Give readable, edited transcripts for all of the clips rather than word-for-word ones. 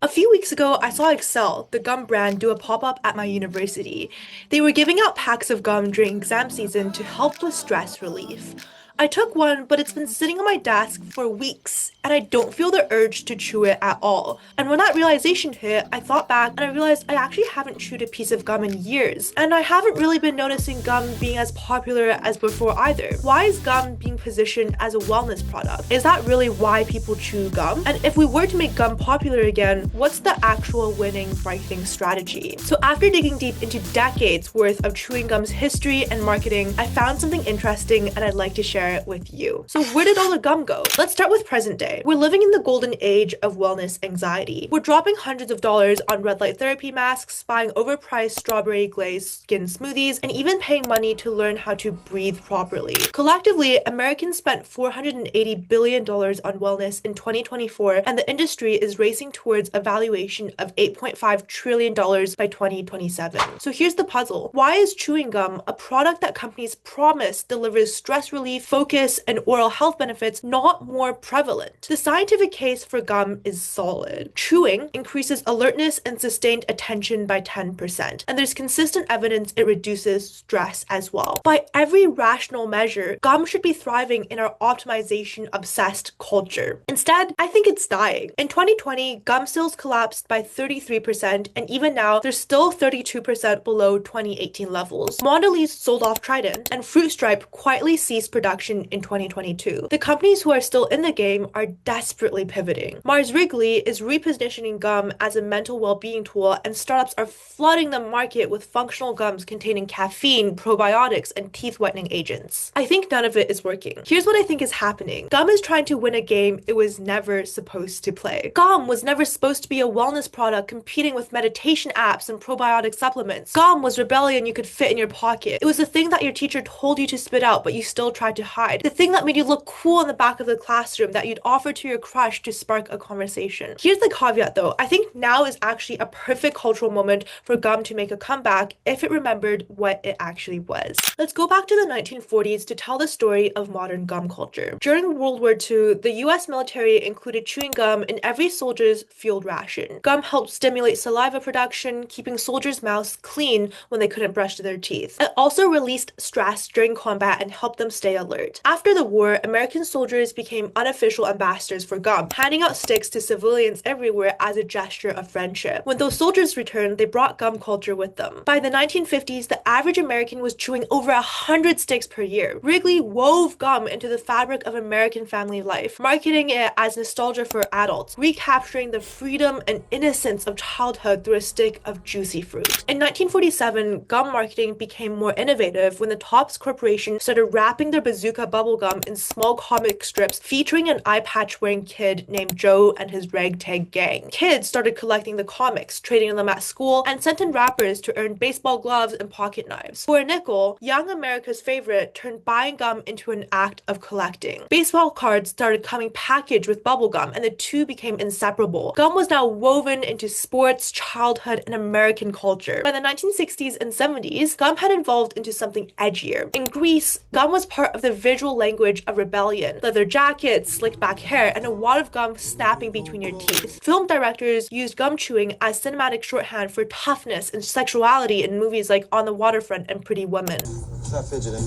A few weeks ago, I saw Excel, the gum brand, do a pop-up at my university. They were giving out packs of gum during exam season to help with stress relief. I took one, but it's been sitting on my desk for weeks, and I don't feel the urge to chew it at all. And when that realization hit, I thought back and I realized I actually haven't chewed a piece of gum in years, and I haven't really been noticing gum being as popular as before either. Why is gum being positioned as a wellness product? Is that really why people chew gum? And if we were to make gum popular again, what's the actual winning marketing strategy? So after digging deep into decades worth of chewing gum's history and marketing, I found something interesting and I'd like to share it with you. So where did all the gum go? Let's start with present day. We're living in the golden age of wellness anxiety. We're dropping hundreds of dollars on red light therapy masks, buying overpriced strawberry glazed skin smoothies, and even paying money to learn how to breathe properly. Collectively, Americans spent $480 billion on wellness in 2024, and the industry is racing towards a valuation of $8.5 trillion by 2027. So here's the puzzle. Why is chewing gum, a product that companies promise delivers stress relief, focus, and oral health benefits, not more prevalent? The scientific case for gum is solid. Chewing increases alertness and sustained attention by 10%, and there's consistent evidence it reduces stress as well. By every rational measure, gum should be thriving in our optimization-obsessed culture. Instead, I think it's dying. In 2020, gum sales collapsed by 33%, and even now, they're still 32% below 2018 levels. Mondelez sold off Trident, and Fruit Stripe quietly ceased production in 2022. The companies who are still in the game are desperately pivoting. Mars Wrigley is repositioning gum as a mental well-being tool, and startups are flooding the market with functional gums containing caffeine, probiotics, and teeth whitening agents. I think none of it is working. Here's what I think is happening. Gum is trying to win a game it was never supposed to play. Gum was never supposed to be a wellness product competing with meditation apps and probiotic supplements. Gum was rebellion you could fit in your pocket. It was the thing that your teacher told you to spit out, but you still tried to hide. The thing that made you look cool in the back of the classroom that you'd offer to your crush to spark a conversation. Here's the caveat though. I think now is actually a perfect cultural moment for gum to make a comeback if it remembered what it actually was. Let's go back to the 1940s to tell the story of modern gum culture. During World War II, the US military included chewing gum in every soldier's field ration. Gum helped stimulate saliva production, keeping soldiers' mouths clean when they couldn't brush their teeth. It also released stress during combat and helped them stay alert. After the war, American soldiers became unofficial ambassadors for gum, handing out sticks to civilians everywhere as a gesture of friendship. When those soldiers returned, they brought gum culture with them. By the 1950s, the average American was chewing over 100 sticks per year. Wrigley wove gum into the fabric of American family life, marketing it as nostalgia for adults, recapturing the freedom and innocence of childhood through a stick of juicy fruit. In 1947, gum marketing became more innovative when the Topps Corporation started wrapping their bazooka bubblegum in small comic strips featuring an eye patch wearing kid named Joe and his ragtag gang. Kids started collecting the comics, trading them at school, and sent in wrappers to earn baseball gloves and pocket knives. For a nickel, young America's favorite turned buying gum into an act of collecting. Baseball cards started coming packaged with bubblegum, and the two became inseparable. Gum was now woven into sports, childhood, and American culture. By the 1960s and 70s, gum had evolved into something edgier. In Greece, gum was part of the visual language of rebellion. Leather jackets, slicked back hair, and a wad of gum snapping between your teeth. Film directors used gum chewing as cinematic shorthand for toughness and sexuality in movies like On the Waterfront and Pretty Woman. Stop fidgeting.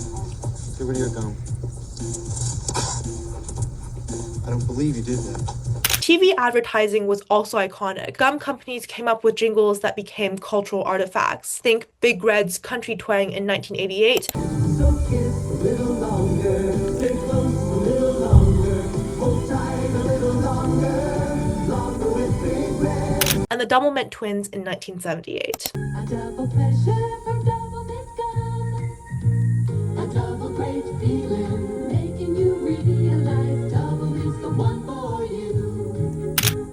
Get rid of your gum. I don't believe you did that. TV advertising was also iconic. Gum companies came up with jingles that became cultural artifacts. Think Big Red's Country Twang in 1988. So kiss a little longer, stay close a little longer, hold tight a little longer, longer with Big Red. And the Double Mint Twins in 1978. A double pleasure from Double Mint Gum. A double great feeling, making you realize double is the one for you.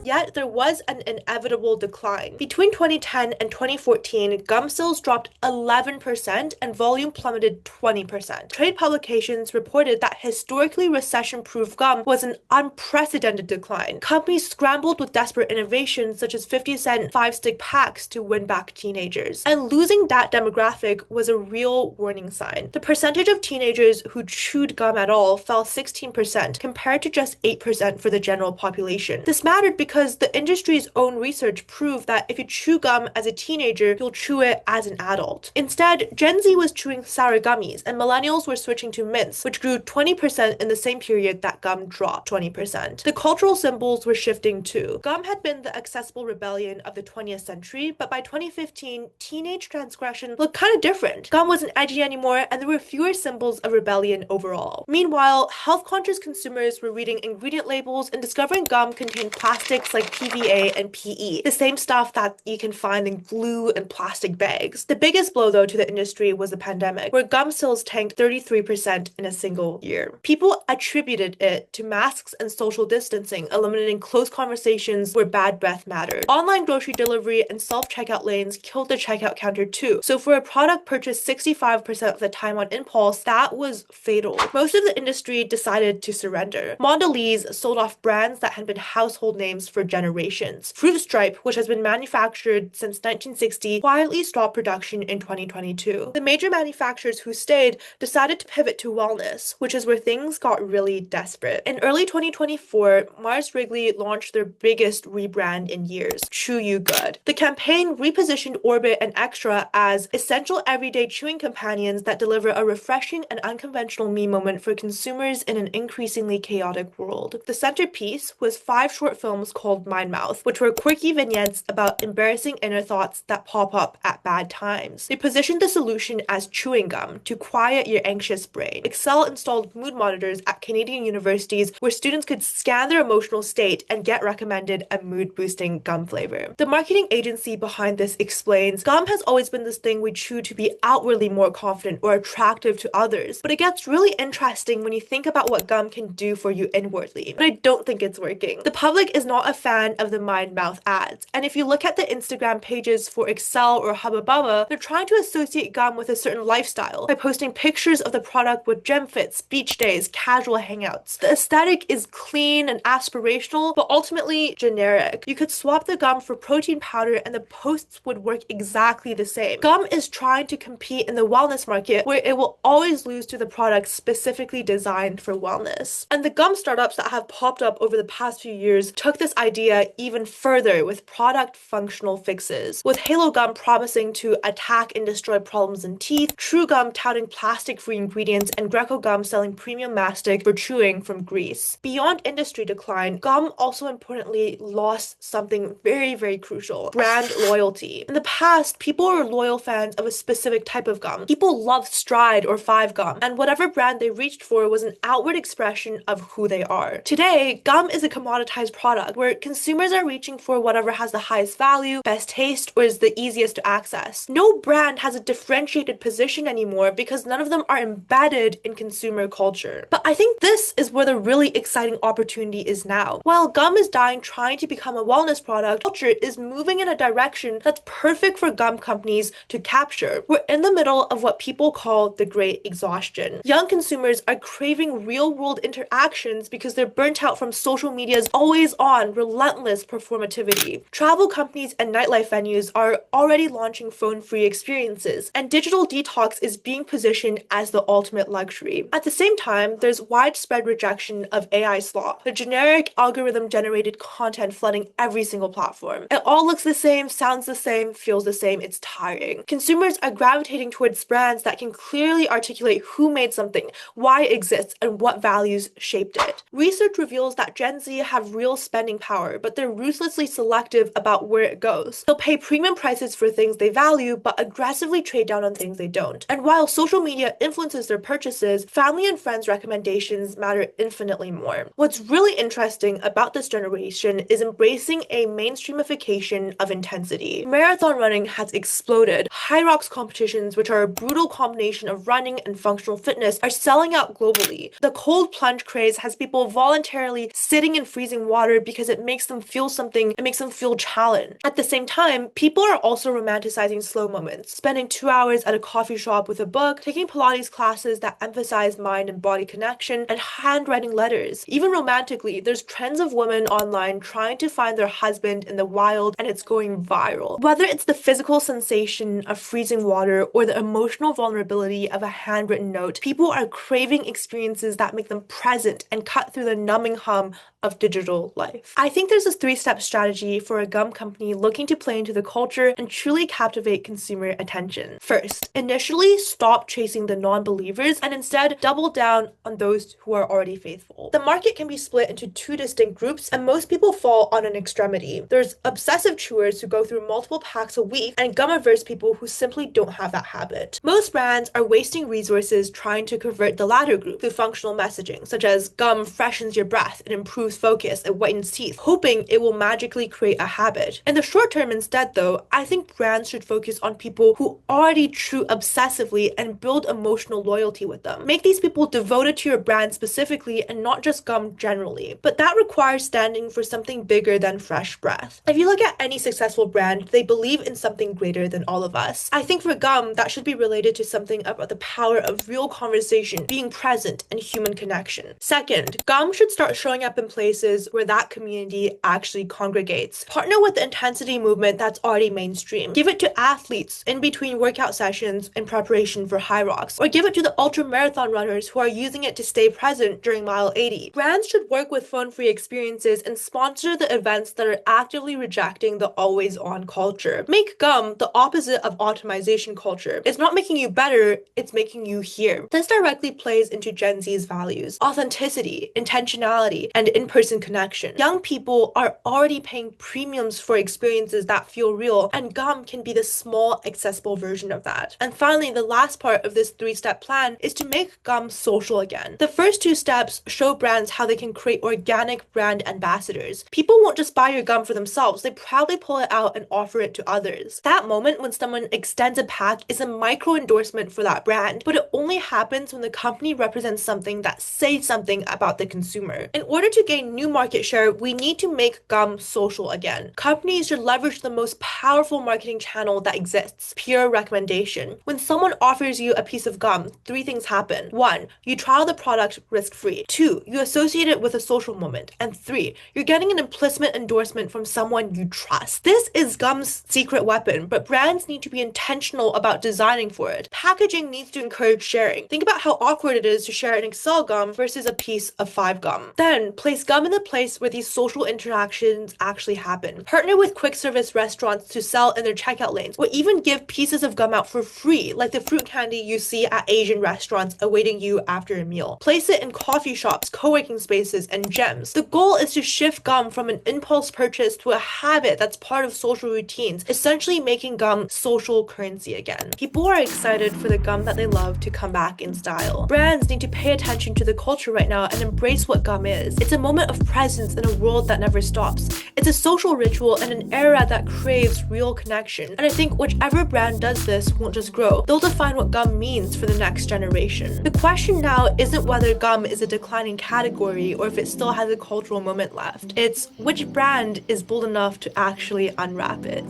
Yet there was an inevitable decline. Between 2010 and 2014, gum sales dropped 11% and volume plummeted 20%. Trade publications reported that historically recession-proof gum was an unprecedented decline. Companies scrambled with desperate innovations such as 50-cent 5-stick packs to win back teenagers. And losing that demographic was a real warning sign. The percentage of teenagers who chewed gum at all fell 16% compared to just 8% for the general population. This mattered because because the industry's own research proved that if you chew gum as a teenager, you'll chew it as an adult. Instead, Gen Z was chewing sour gummies, and millennials were switching to mints, which grew 20% in the same period that gum dropped 20%. The cultural symbols were shifting too. Gum had been the accessible rebellion of the 20th century, but by 2015, teenage transgression looked kind of different. Gum wasn't edgy anymore, and there were fewer symbols of rebellion overall. Meanwhile, health-conscious consumers were reading ingredient labels and discovering gum contained plastics like PVA and PE, the same stuff that you can find in glue and plastic bags. The biggest blow, though, to the industry was the pandemic, where gum sales tanked 33% in a single year. People attributed it to masks and social distancing, eliminating close conversations where bad breath mattered. Online grocery delivery and self-checkout lanes killed the checkout counter too, so for a product purchased 65% of the time on impulse, that was fatal. Most of the industry decided to surrender. Mondelez sold off brands that had been household names for generations. Fruit Stripe, which has been manufactured since 1960, quietly stopped production in 2022. The major manufacturers who stayed decided to pivot to wellness, which is where things got really desperate. In early 2024, Mars Wrigley launched their biggest rebrand in years, Chew You Good. The campaign repositioned Orbit and Extra as essential everyday chewing companions that deliver a refreshing and unconventional me moment for consumers in an increasingly chaotic world. The centerpiece was 5 short films called Mind Mouth, which were quirky vignettes about embarrassing inner thoughts that pop up at bad times. They positioned the solution as chewing gum to quiet your anxious brain. Excel installed mood monitors at Canadian universities where students could scan their emotional state and get recommended a mood-boosting gum flavor. The marketing agency behind this explains, gum has always been this thing we chew to be outwardly more confident or attractive to others, but it gets really interesting when you think about what gum can do for you inwardly. But I don't think it's working. The public is not a fan of the Mind Mouth ads, and if you look at the Instagram pages for Excel or Hubba Bubba, they're trying to associate gum with a certain lifestyle by posting pictures of the product with gym fits, beach days, casual hangouts. The aesthetic is clean and aspirational, but ultimately generic. You could swap the gum for protein powder and the posts would work exactly the same. Gum is trying to compete in the wellness market where it will always lose to the products specifically designed for wellness. And the gum startups that have popped up over the past few years took this idea even further with product functional fixes, with Halo Gum promising to attack and destroy problems in teeth, True Gum touting plastic-free ingredients, and Greco Gum selling premium mastic for chewing from Greece. Beyond industry decline, gum also importantly lost something very, very crucial: brand loyalty. In the past, people were loyal fans of a specific type of gum. People loved Stride or 5 Gum, and whatever brand they reached for was an outward expression of who they are. Today, gum is a commoditized product where consumers are reaching for whatever has the highest value, best taste, or is the easiest to access. No brand has a differentiated position anymore because none of them are embedded in consumer culture. But I think this is where the really exciting opportunity is now. While gum is dying trying to become a wellness product, culture is moving in a direction that's perfect for gum companies to capture. We're in the middle of what people call the great exhaustion. Young consumers are craving real-world interactions because they're burnt out from social media's always-on, relentless performativity. Travel companies and nightlife venues are already launching phone-free experiences, and digital detox is being positioned as the ultimate luxury. At the same time, there's widespread rejection of AI slop, the generic algorithm-generated content flooding every single platform. It all looks the same, sounds the same, feels the same, it's tiring. Consumers are gravitating towards brands that can clearly articulate who made something, why it exists, and what values shaped it. Research reveals that Gen Z have real spending power, but they're ruthlessly selective about where it goes. They'll pay premium prices for things they value, but aggressively trade down on things they don't. And while social media influences their purchases, family and friends' recommendations matter infinitely more. What's really interesting about this generation is embracing a mainstreamification of intensity. Marathon running has exploded. High rocks competitions, which are a brutal combination of running and functional fitness, are selling out globally. The cold plunge craze has people voluntarily sitting in freezing water because it makes them feel something, it makes them feel challenged. At the same time, people are also romanticizing slow moments, spending 2 hours at a coffee shop with a book, taking Pilates classes that emphasize mind and body connection, and handwriting letters. Even romantically, there's trends of women online trying to find their husband in the wild, and it's going viral. Whether it's the physical sensation of freezing water or the emotional vulnerability of a handwritten note, people are craving experiences that make them present and cut through the numbing hum of digital life. I think there's this three-step strategy for a gum company looking to play into the culture and truly captivate consumer attention. First, initially stop chasing the non-believers and instead double down on those who are already faithful. The market can be split into two distinct groups, and most people fall on an extremity. There's obsessive chewers who go through multiple packs a week, and gum-averse people who simply don't have that habit. Most brands are wasting resources trying to convert the latter group through functional messaging, such as gum freshens your breath, it improves focus, it whitens teeth, hoping it will magically create a habit. In the short term instead though, I think brands should focus on people who already chew obsessively and build emotional loyalty with them. Make these people devoted to your brand specifically and not just gum generally. But that requires standing for something bigger than fresh breath. If you look at any successful brand, they believe in something greater than all of us. I think for gum, that should be related to something about the power of real conversation, being present, and human connection. Second, gum should start showing up in places where that community actually congregates. Partner with the intensity movement that's already mainstream. Give it to athletes in between workout sessions in preparation for high rocks, or give it to the ultra marathon runners who are using it to stay present during mile 80. Brands should work with phone-free experiences and sponsor the events that are actively rejecting the always-on culture. Make gum the opposite of optimization culture. It's not making you better, it's making you here. This directly plays into Gen Z's values: authenticity, intentionality, and in-person connection. Young people are already paying premiums for experiences that feel real, and gum can be the small, accessible version of that. And finally, the last part of this three-step plan is to make gum social again. The first two steps show brands how they can create organic brand ambassadors. People won't just buy your gum for themselves, they proudly pull it out and offer it to others. That moment when someone extends a pack is a micro endorsement for that brand, but it only happens when the company represents something that says something about the consumer. In order to gain new market share, we need to make gum social again. Companies should leverage the most powerful marketing channel that exists: peer recommendation. When someone offers you a piece of gum, three things happen. 1, you trial the product risk-free. 2, you associate it with a social moment. And 3, you're getting an implicit endorsement from someone you trust. This is gum's secret weapon, but brands need to be intentional about designing for it. Packaging needs to encourage sharing. Think about how awkward it is to share an Excel gum versus a piece of 5 gum. Then, place gum in the place where these social interactions actually happen. Partner with quick service restaurants to sell in their checkout lanes, or even give pieces of gum out for free, like the fruit candy you see at Asian restaurants awaiting you after a meal. Place it in coffee shops, co-working spaces, and gyms. The goal is to shift gum from an impulse purchase to a habit that's part of social routines, essentially making gum social currency again. People are excited for the gum that they love to come back in style. Brands need to pay attention to the culture right now and embrace what gum is. It's a moment of presence in a world that never stops. It's a social ritual in an era that craves real connection. And I think whichever brand does this won't just grow. They'll define what gum means for the next generation. The question now isn't whether gum is a declining category or if it still has a cultural moment left. It's which brand is bold enough to actually unwrap it.